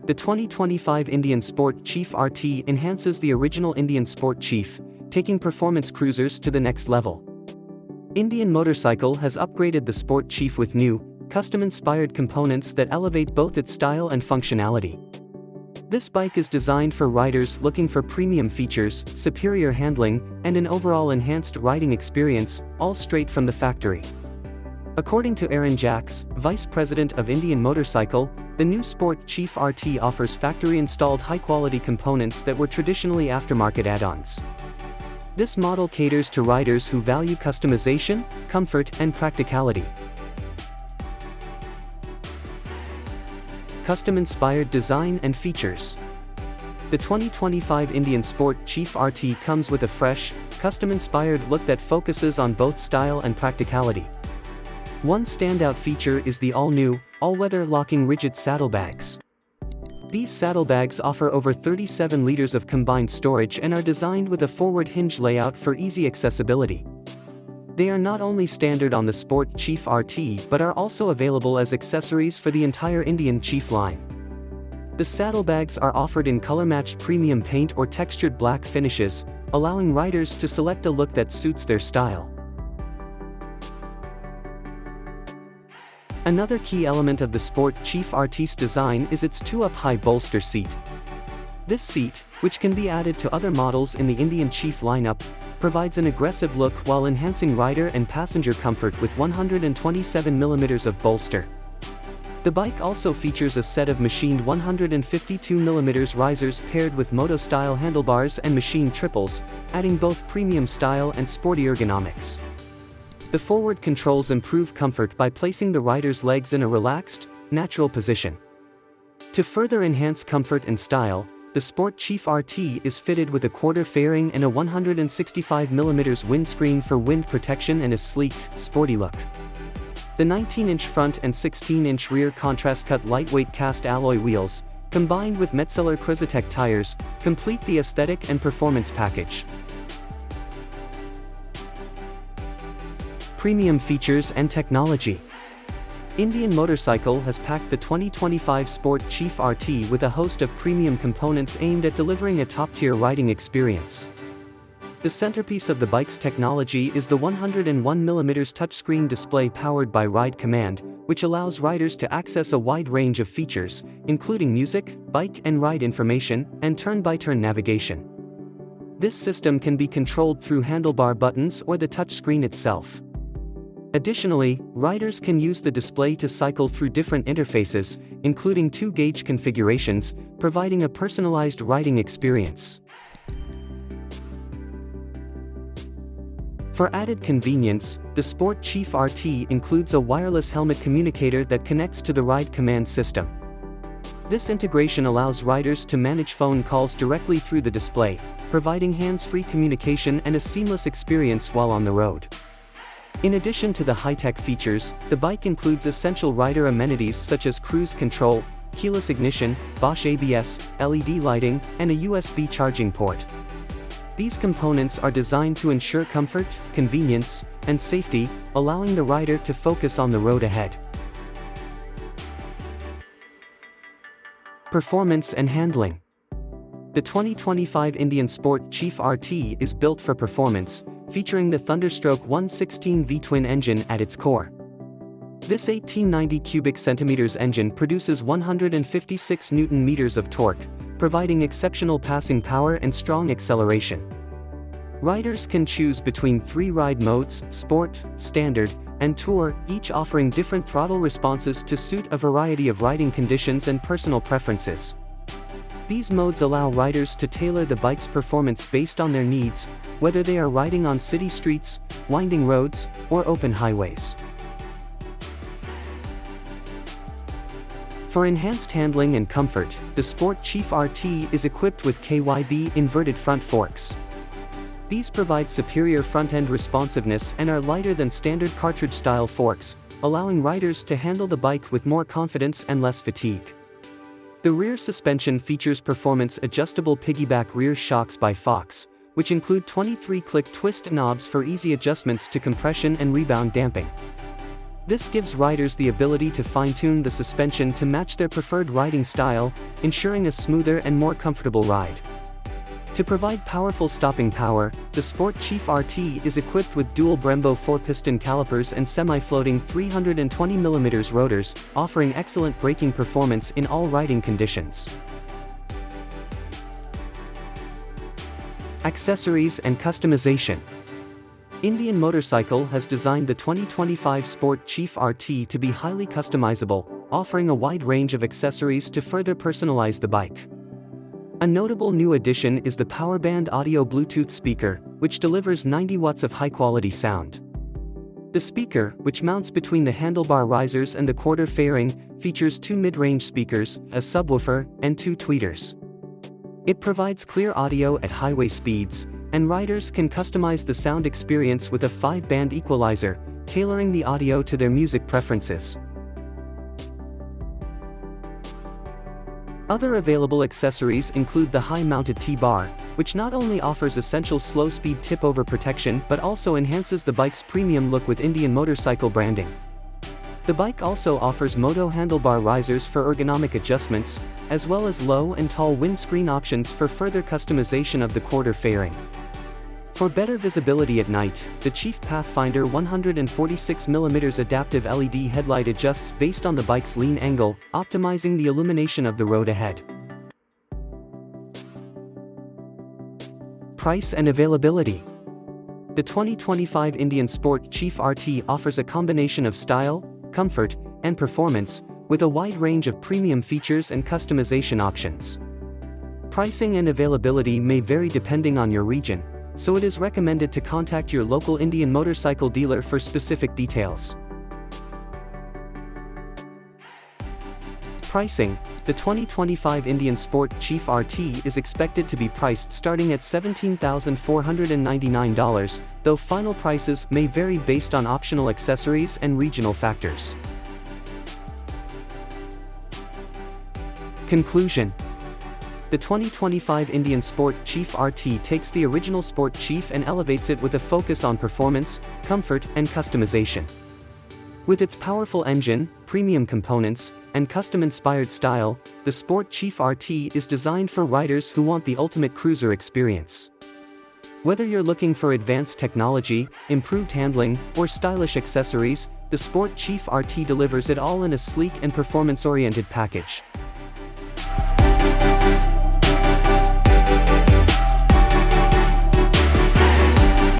The 2025 Indian Sport Chief RT enhances the original Indian Sport Chief, taking performance cruisers to the next level. Indian Motorcycle has upgraded the Sport Chief with new, custom-inspired components that elevate both its style and functionality. This bike is designed for riders looking for premium features, superior handling, and an overall enhanced riding experience, all straight from the factory. According to Aaron Jacks, Vice President of Indian Motorcycle, the new Sport Chief RT offers factory-installed high-quality components that were traditionally aftermarket add-ons. This model caters to riders who value customization, comfort, and practicality. Custom-inspired design and features. The 2025 Indian Sport Chief RT comes with a fresh, custom-inspired look that focuses on both style and practicality. One standout feature is the all-new, all-weather Locking Rigid Saddlebags. These saddlebags offer over 37 liters of combined storage and are designed with a forward hinge layout for easy accessibility. They are not only standard on the Sport Chief RT but are also available as accessories for the entire Indian Chief line. The saddlebags are offered in color-matched premium paint or textured black finishes, allowing riders to select a look that suits their style. Another key element of the Sport Chief RT's design is its two-up-high bolster seat. This seat, which can be added to other models in the Indian Chief lineup, provides an aggressive look while enhancing rider and passenger comfort with 127mm of bolster. The bike also features a set of machined 152mm risers paired with Moto-style handlebars and machined triples, adding both premium style and sporty ergonomics. The forward controls improve comfort by placing the rider's legs in a relaxed, natural position. To further enhance comfort and style, the Sport Chief RT is fitted with a quarter fairing and a 165mm windscreen for wind protection and a sleek, sporty look. The 19-inch front and 16-inch rear contrast-cut lightweight cast alloy wheels, combined with Metzeler Cruisetech tires, complete the aesthetic and performance package. Premium features and technology. Indian Motorcycle has packed the 2025 Sport Chief RT with a host of premium components aimed at delivering a top-tier riding experience. The centerpiece of the bike's technology is the 101mm touchscreen display powered by Ride Command, which allows riders to access a wide range of features, including music, bike and ride information, and turn-by-turn navigation. This system can be controlled through handlebar buttons or the touchscreen itself. Additionally, riders can use the display to cycle through different interfaces, including 2-gauge configurations, providing a personalized riding experience. For added convenience, the Sport Chief RT includes a wireless helmet communicator that connects to the Ride Command system. This integration allows riders to manage phone calls directly through the display, providing hands-free communication and a seamless experience while on the road. In addition to the high-tech features, the bike includes essential rider amenities such as cruise control, keyless ignition, Bosch ABS, LED lighting, and a USB charging port. These components are designed to ensure comfort, convenience, and safety, allowing the rider to focus on the road ahead. Performance and handling. The 2025 Indian Sport Chief RT is built for performance, featuring the Thunderstroke 116V twin engine at its core. This 1890 cubic centimeters engine produces 156 Nm of torque, providing exceptional passing power and strong acceleration. Riders can choose between 3 ride modes: Sport, Standard, and Tour, each offering different throttle responses to suit a variety of riding conditions and personal preferences. These modes allow riders to tailor the bike's performance based on their needs, whether they are riding on city streets, winding roads, or open highways. For enhanced handling and comfort, the Sport Chief RT is equipped with KYB inverted front forks. These provide superior front-end responsiveness and are lighter than standard cartridge-style forks, allowing riders to handle the bike with more confidence and less fatigue. The rear suspension features performance-adjustable piggyback rear shocks by Fox, which include 23-click twist knobs for easy adjustments to compression and rebound damping. This gives riders the ability to fine-tune the suspension to match their preferred riding style, ensuring a smoother and more comfortable ride. To provide powerful stopping power, the Sport Chief RT is equipped with dual Brembo 4-piston calipers and semi-floating 320mm rotors, offering excellent braking performance in all riding conditions. Accessories and customization. Indian Motorcycle has designed the 2025 Sport Chief RT to be highly customizable, offering a wide range of accessories to further personalize the bike. A notable new addition is the PowerBand audio Bluetooth speaker, which delivers 90 watts of high-quality sound. The speaker, which mounts between the handlebar risers and the quarter fairing, features 2 mid-range speakers, a subwoofer, and 2 tweeters. It provides clear audio at highway speeds, and riders can customize the sound experience with a 5-band equalizer, tailoring the audio to their music preferences. Other available accessories include the high-mounted T-bar, which not only offers essential slow-speed tip-over protection but also enhances the bike's premium look with Indian Motorcycle branding. The bike also offers Moto Handlebar Risers for ergonomic adjustments, as well as low and tall windscreen options for further customization of the quarter fairing. For better visibility at night, the Chief Pathfinder 146mm adaptive LED headlight adjusts based on the bike's lean angle, optimizing the illumination of the road ahead. Price and availability. The 2025 Indian Sport Chief RT offers a combination of style, comfort, and performance, with a wide range of premium features and customization options. Pricing and availability may vary depending on your region, so it is recommended to contact your local Indian Motorcycle dealer for specific details. Pricing. The 2025 Indian Sport Chief RT is expected to be priced starting at $17,499, though final prices may vary based on optional accessories and regional factors. Conclusion. The 2025 Indian Sport Chief RT takes the original Sport Chief and elevates it with a focus on performance, comfort, and customization. With its powerful engine, premium components, and custom-inspired style, the Sport Chief RT is designed for riders who want the ultimate cruiser experience. Whether you're looking for advanced technology, improved handling, or stylish accessories, the Sport Chief RT delivers it all in a sleek and performance-oriented package.